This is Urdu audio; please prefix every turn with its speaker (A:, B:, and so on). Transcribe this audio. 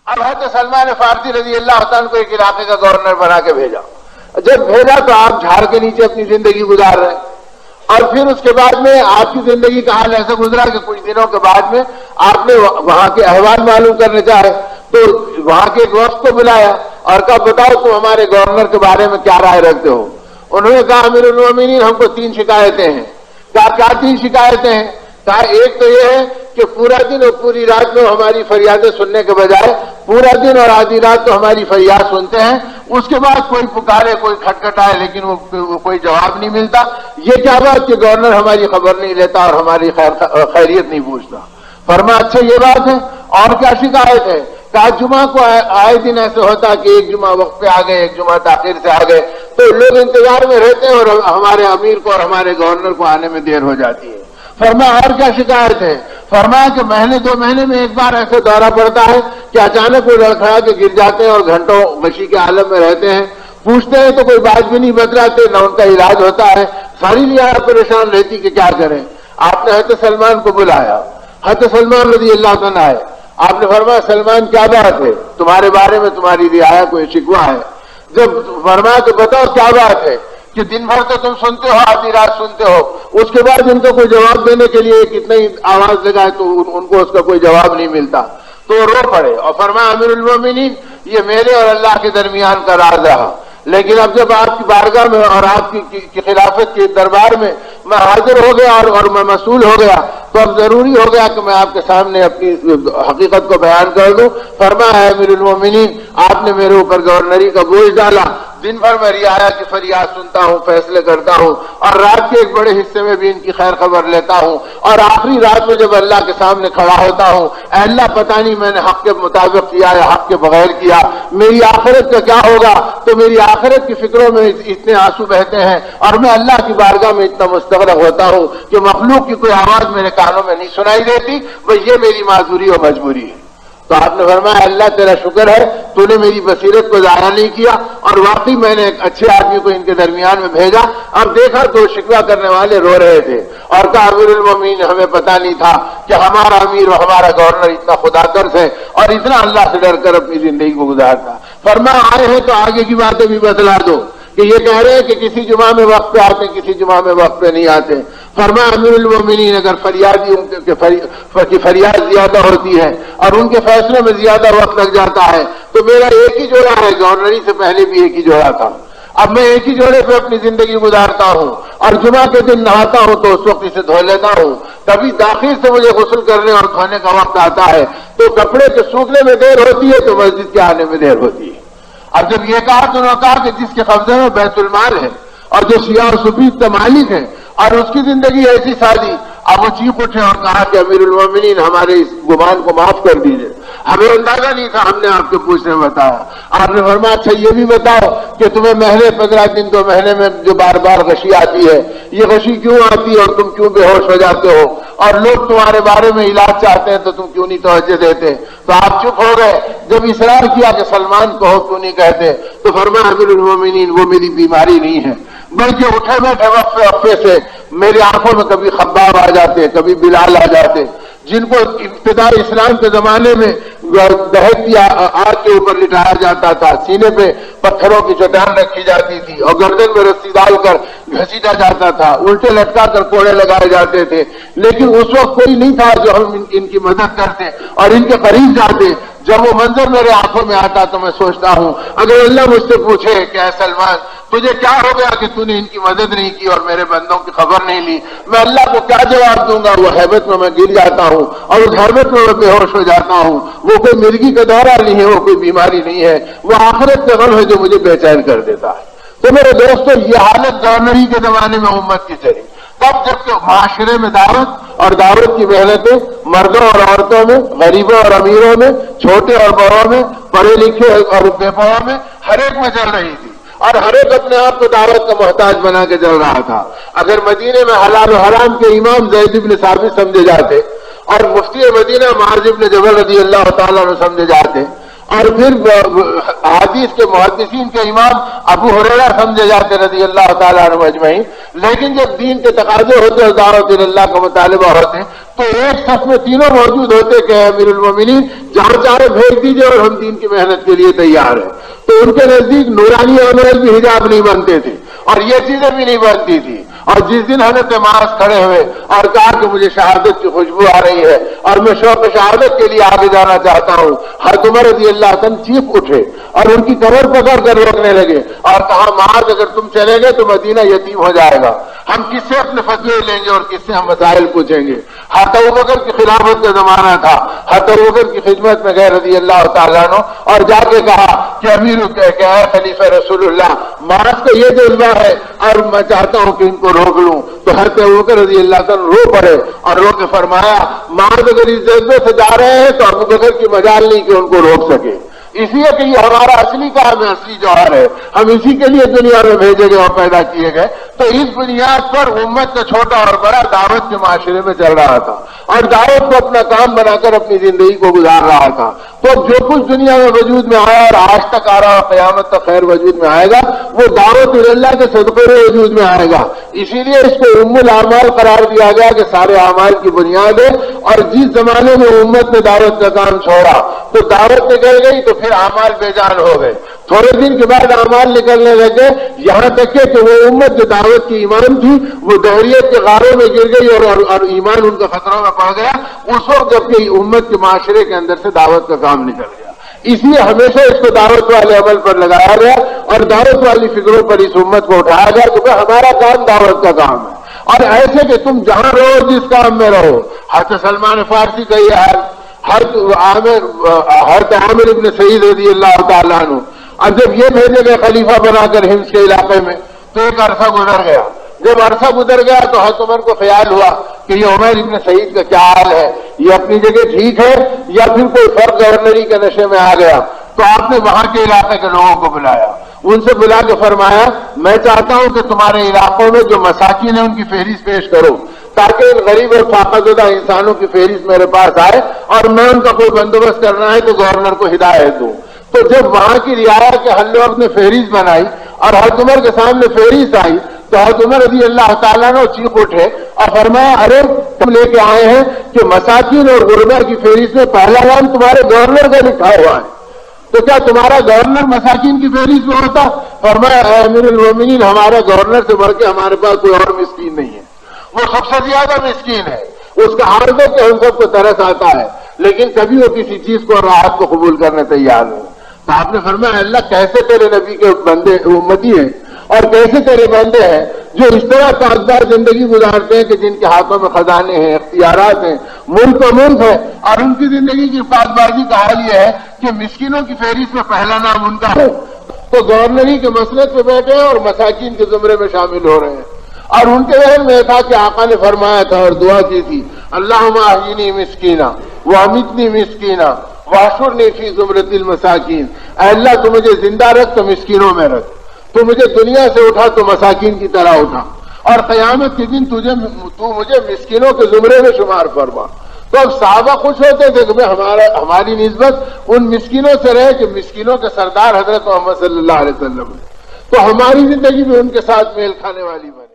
A: اب حضرت سلمان فارسی رضی اللہ تعالیٰ کو ایک علاقے کا گورنر بنا کے بھیجا. جب بھیجا تو آپ جھاڑ کے نیچے اپنی زندگی گزار رہے ہیں، اور پھر اس کے بعد میں آپ کی زندگی کا حال ایسا گزرا کہ کچھ دنوں کے بعد میں آپ نے وہاں کے احوال معلوم کرنے چاہے تو وہاں کے ایک وفد کو بلایا اور کہا بتاؤ تم ہمارے گورنر کے بارے میں کیا رائے رکھتے ہو. انہوں نے کہا امیر المومنین ہم کو 3 شکایتیں ہیں. کیا 3 شکایتیں ہیں؟ کہا ایک تو یہ ہے کہ پورا دن اور پوری رات میں ہماری فریادیں سننے کے بجائے پورا دن اور آدھی رات تو ہماری فریاد سنتے ہیں، اس کے بعد کوئی پکارے کوئی کھٹکھٹائے لیکن وہ کوئی جواب نہیں ملتا. یہ کیا بات کہ گورنر ہماری خبر نہیں لیتا اور ہماری خیریت نہیں پوچھتا. فرمایا اچھا یہ بات ہے، اور کیا شکایت ہے؟ کہا جمعہ کو آئے دن ایسے ہوتا کہ ایک جمعہ وقت پہ آ گئے ایک جمعہ تاخیر سے آ گئے تو لوگ انتظار میں رہتے ہیں اور ہمارے امیر کو اور ہمارے گورنر کو آنے میں دیر ہو جاتی ہے. فرمایا اور کیا شکایت ہے؟ فرمایا کہ مہینے 2 مہینے میں ایک بار ایسے دورہ پڑتا ہے کہ اچانک وہ لڑکھڑا کے گر جاتے ہیں اور گھنٹوں غشی کے عالم میں رہتے ہیں، پوچھتے ہیں تو کوئی بات بھی نہیں بتلاتے، نہ ان کا علاج ہوتا ہے. ساری لہٰذا پریشان رہتی کہ کیا کریں. آپ نے حضرت سلمان کو بلایا، حضرت سلمان رضی اللہ عنہ آئے. آپ نے فرمایا سلمان کیا بات ہے؟ تمہارے بارے میں تمہاری رعایا کوئی شکوہ ہے؟ جب فرمایا تو بتاؤ کیا بات ہے کہ دن بھر تو تم سنتے ہو آدھی رات سنتے ہو، اس کے بعد ان کو کوئی جواب دینے کے لیے کتنا ہی آواز لگائے تو ان کو اس کا کوئی جواب نہیں ملتا. تو وہ رو پڑے اور فرمایا امیر المومنین یہ میرے اور اللہ کے درمیان کا راز رہا، لیکن اب جب آپ کی بارگاہ میں اور آپ کی خلافت کے دربار میں میں حاضر ہو گیا اور میں مسئول ہو گیا تو اب ضروری ہو گیا کہ میں آپ کے سامنے اپنی حقیقت کو بیان کر دوں. فرمایا ہے امیر المومنین آپ نے میرے اوپر گورنری کا بوجھ ڈالا، دن بھر میں رعایا کی فریاد سنتا ہوں، فیصلے کرتا ہوں اور رات کے ایک بڑے حصے میں بھی ان کی خیر خبر لیتا ہوں اور آخری رات میں جب اللہ کے سامنے کھڑا ہوتا ہوں اے اللہ پتہ نہیں میں نے حق کے مطابق کیا یا حق کے بغیر کیا، میری آخرت کا کیا ہوگا. تو میری آخرت کی فکروں میں اتنے آنسو بہتے ہیں اور میں اللہ کی بارگاہ میں اتنا مستغرق ہوتا ہوں کہ مخلوق کی کوئی آواز میرے کانوں میں نہیں سنائی دیتی. بس یہ میری معذوری اور مجبوری ہے. تو آپ نے فرمایا اللہ تیرا شکر ہے تو نے میری بصیرت کو ضائع نہیں کیا اور واقعی میں نے ایک اچھے آدمی کو ان کے درمیان میں بھیجا. اب دیکھا تو شکوہ کرنے والے رو رہے تھے اور کہا امیر المومنین ہمیں پتہ نہیں تھا کہ ہمارا امیر اور ہمارا گورنر اتنا خدا ترس ہے اور اتنا اللہ سے ڈر کر اپنی زندگی کو گزارتا. فرمایا آئے ہیں تو آگے کی باتیں بھی بتلا دو کہ یہ کہہ رہے ہیں کہ کسی جمعہ میں وقت پہ آتے کسی جمعہ میں وقت پہ نہیں آتے. فرمایا امیر المومنین اگر کی فریاد زیادہ ہوتی ہے اور ان کے فیصلوں میں زیادہ وقت لگ جاتا ہے تو میرا ایک ہی جوڑا ہے، گورنری سے پہلے بھی ایک ہی جوڑا تھا، اب میں ایک ہی جوڑے پہ اپنی زندگی گزارتا ہوں اور جمعہ کے دن نہاتا ہوں تو اس وقت اسے دھو لیتا ہوں. کبھی داخل سے مجھے غسل کرنے اور دھونے کا وقت آتا ہے تو کپڑے کے سوکھنے میں دیر ہوتی ہے تو مسجد کے آنے میں دیر ہوتی ہے. اب جب یہ کہا تو انہوں نے کہا کہ جس کے قبضے میں بیت المال ہے اور جو سیاہ اور سفید کا مالک ہے اور اس کی زندگی ایسی سادی. اب وہ چیخ اٹھے اور کہا کہ امیر المومنین ہمارے اس گمان کو معاف کر دیجیے، ہمیں اندازہ نہیں تھا، ہم نے آپ کے پوچھنے میں بتایا. آپ نے فرمایا اچھا یہ بھی بتاؤ کہ تمہیں مہینے 15 دن 2 مہینے میں جو بار بار غشی آتی ہے یہ غشی کیوں آتی ہے اور تم کیوں بے ہوش ہو جاتے ہو اور لوگ تمہارے بارے میں علاج چاہتے ہیں تو تم کیوں نہیں توجہ دیتے. تو آپ چپ ہو گئے. جب اصرار کیا کہ سلمان کو کیوں نہیں کہتے تو فرمایا امیر المومنین وہ میری بیماری نہیں ہے بلکہ اٹھے بیٹھے وقفے سے میرے آنکھوں میں کبھی خباب آ جاتے کبھی بلال آ جاتے جن کو ابتدائی اسلام کے زمانے میں دہتی آگ کے اوپر لٹایا جاتا تھا، سینے پہ پتھروں کی چٹان رکھی جاتی تھی اور گردن میں رسی ڈال کر گھسیٹا جاتا تھا، الٹے لٹکا کر کوڑے لگائے جاتے تھے. لیکن اس وقت کوئی نہیں تھا جو ہم ان کی مدد کرتے اور ان کے قریب جاتے. جب وہ منظر میرے آنکھوں میں آتا تو میں سوچتا ہوں اگر اللہ مجھ سے پوچھے کہ اے سلمان تجھے کیا ہو گیا کہ تو نے ان کی مدد نہیں کی اور میرے بندوں کی خبر نہیں لی، میں اللہ کو کیا جواب دوں گا. وہ حیبت میں گر جاتا ہوں اور اس حیبت میں میں بے ہوش ہو جاتا ہوں. وہ کوئی مرغی کا دورہ نہیں ہے، وہ کوئی بیماری نہیں ہے، وہ آخرت کا غم ہے جو مجھے بے چین کر دیتا ہے. تو میرے دوستو یہ حالت گورنری کے زمانے میں امت کی چلی. تب جب کہ معاشرے میں دعوت اور دعوت کی محنتیں مردوں اور عورتوں میں، غریبوں اور امیروں میں، چھوٹے اور بڑوں میں، پڑھے لکھے اور بے پڑھوں میں ہر ایک میں چل رہی تھی اور ہر ایک اپنے آپ کو دعوت کا محتاج بنا کے چل رہا تھا. اگر مدینے میں حلال و حرام کے امام زید بن ثابت سمجھے جاتے اور مفتی مدینہ معاذ بن جبل رضی اللہ تعالیٰ عنہ سمجھے جاتے اور پھر حدیث کے محدثین کے امام ابو ہریرہ سمجھے جاتے رضی اللہ تعالیٰ عنہ اجمعین، لیکن جب دین کے تقاضے ہوتے اور دعوت اللہ کا مطالبہ ہوتے تو ایک صف میں تینوں موجود ہوتے کہ امیر المومنین جہاں چاہے بھیج دیجیے اور ہم دین کی محنت کے لیے تیار ہیں۔ تو ان کے نزدیک نورانی عمل بھی حجاب نہیں بنتے تھے اور یہ چیزیں بھی نہیں بنتی تھی۔ اور جس دن حضرت معاذ کھڑے ہوئے اور کہا کہ مجھے شہادت کی خوشبو آ رہی ہے اور میں شوق شہادت کے لیے آگے جانا چاہتا ہوں، حضرت عمر رضی اللہ عنہ چیخ اٹھے اور ان کی کمر پکڑ کر روکنے لگے اور کہا معاذ اگر تم چلے گئے تو مدینہ یتیم ہو جائے گا، ہم کس سے اپنے فتوے لیں گے اور کس سے ہم مسائل پوچھیں گے۔ حضرت ابوبکر کی خلافت کا زمانہ تھا، حضرت ابوبکر کی خدمت میں گئے رضی اللہ تعالیٰ عنہ اور جا کے کہا کہ امیر کہ اے خلیفہ رسول اللہ معاذ کا یہ جذبہ ہے اور میں چاہتا ہوں کہ ان کو روک لوں۔ تو حضرت ابوبکر رضی اللہ عنہ رو پڑے اور رو کے فرمایا معاذ اگر اس جذبے سے جا رہے ہیں تو ابوبکر کی مجال نہیں کہ ان کو روک سکے، اس لیے کہ یہ ہمارا اصلی کام ہے، اصلی جوہر ہے، ہم اسی کے لیے دنیا میں بھیجے گئے اور پیدا کیے گئے۔ تو اس بنیاد پر امت کا چھوٹا اور بڑا دعوت کے معاشرے میں چل رہا تھا اور دعوت کو اپنا کام بنا کر اپنی زندگی کو گزار رہا تھا۔ تو جو کچھ دنیا میں وجود میں آیا اور آج تک آ رہا قیامت تک خیر وجود میں آئے گا وہ دعوت اللہ کے صدقے میں وجود میں آئے گا۔ اسی لیے اس کو ام الاعمال قرار دیا گیا کہ سارے اعمال کی بنیاد ہے، اور جس زمانے میں امت نے دعوت کا کام چھوڑا تو دعوت نکل گئی تو پھر اعمال بے جان ہو گئے، تھوڑے دن کے بعد اعمال نکلنے لگے، یہاں تک کہ وہ امت جو دعوت کی ایمان تھی وہ دہریت کے غاروں میں گر گئی اور ایمان ان کا خطروں میں پڑ گیا اس وقت جب کہ امت کے معاشرے کے اندر سے دعوت کا کام نکل گیا۔ اس لیے ہمیشہ اس کو دعوت والے عمل پر لگایا گیا اور دعوت والی فکروں پر اس امت کو اٹھایا گیا کہ ہمارا کام دعوت کا کام ہے، اور ایسے کہ تم جہاں رہو جس کام میں رہو۔ حضرت سلمان فارسی کا یہ حال، حضرت عامر ابن سعید رضی اللہ تعالیٰ عنہ اب جب یہ بھیجے گئے خلیفہ بنا کر ہمس کے علاقے میں تو ایک عرصہ گزر گیا۔ جب عرصہ گزر گیا تو حضرت عمر کو خیال ہوا کہ یہ عمر ابن سعید کا کیا حال ہے، یہ اپنی جگہ ٹھیک ہے یا پھر کوئی فرق گورنری کے نشے میں آ گیا۔ تو آپ نے وہاں کے علاقے کے لوگوں کو بلایا، ان سے بلا کے فرمایا میں چاہتا ہوں کہ تمہارے علاقوں میں جو مساکین ہیں ان کی فہرست پیش کرو تاکہ ان غریب اور فاقہ زدہ انسانوں کی فہرست میرے پاس آئے اور میں ان کا کوئی بندوبست کرنا ہے تو گورنر کو ہدایت دوں۔ تو جب وہاں کی رعایا کے حلوق نے فہرست بنائی اور حضرت عمر کے سامنے فہرست آئی تو حضرت عمر رضی اللہ تعالیٰ نے چیخ اٹھے اور فرمایا ارے تم لے کے آئے ہیں کہ مساکین اور غربا کی فہرست میں پہلا نام تمہارے گورنر کا لکھا ہوا ہے، تو کیا تمہارا گورنر مساکین کی فہرست میں ہوتا؟ فرمایا اے امیر المومنین ہمارا گورنر سے بڑھ کے ہمارے پاس کوئی اور مسکین نہیں ہے، وہ سب سے زیادہ مسکین ہے، اس کا حال ہے کہ ہم سب کو ترس آتا ہے لیکن کبھی وہ کسی چیز کو راحت کو قبول کرنے تیار نہیں۔ تو آپ نے فرمایا اللہ کیسے تیرے نبی کے بندے امتی ہیں اور کیسے تیرے بندے ہیں جو اس طرح کاغذار زندگی گزارتے ہیں کہ جن کے ہاتھوں میں خزانے ہیں، اختیارات ہیں، ملک و ملک ہے، اور ان کی زندگی کی پاس بازی کا حال یہ ہے کہ مسکینوں کی فہرست میں پہلا نام ان کا ہے تو گورنری کے مسلک پہ بیٹھے ہیں اور مساکین کے زمرے میں شامل ہو رہے ہیں۔ اور ان کے ذہن میں تھا کہ آقا نے فرمایا تھا اور دعا کی تھی اللہم احیینی مسکینا وامیتنی مسکینا واحشرنی فی زمرۃ المساکین، اے اللہ تو مجھے زندہ رکھ تو مسکینوں میں رکھ، تو مجھے دنیا سے اٹھا تو مساکین کی طرح اٹھا، اور قیامت کے دن تو مجھے مسکینوں کے زمرے میں شمار فرما۔ تو اب صحابہ خوش ہوتے تھے کہ ہماری نسبت ان مسکینوں سے رہے کہ مسکینوں کے سردار حضرت محمد صلی اللہ علیہ وسلم ہے، تو ہماری زندگی بھی ان کے ساتھ میل کھانے والی بنے۔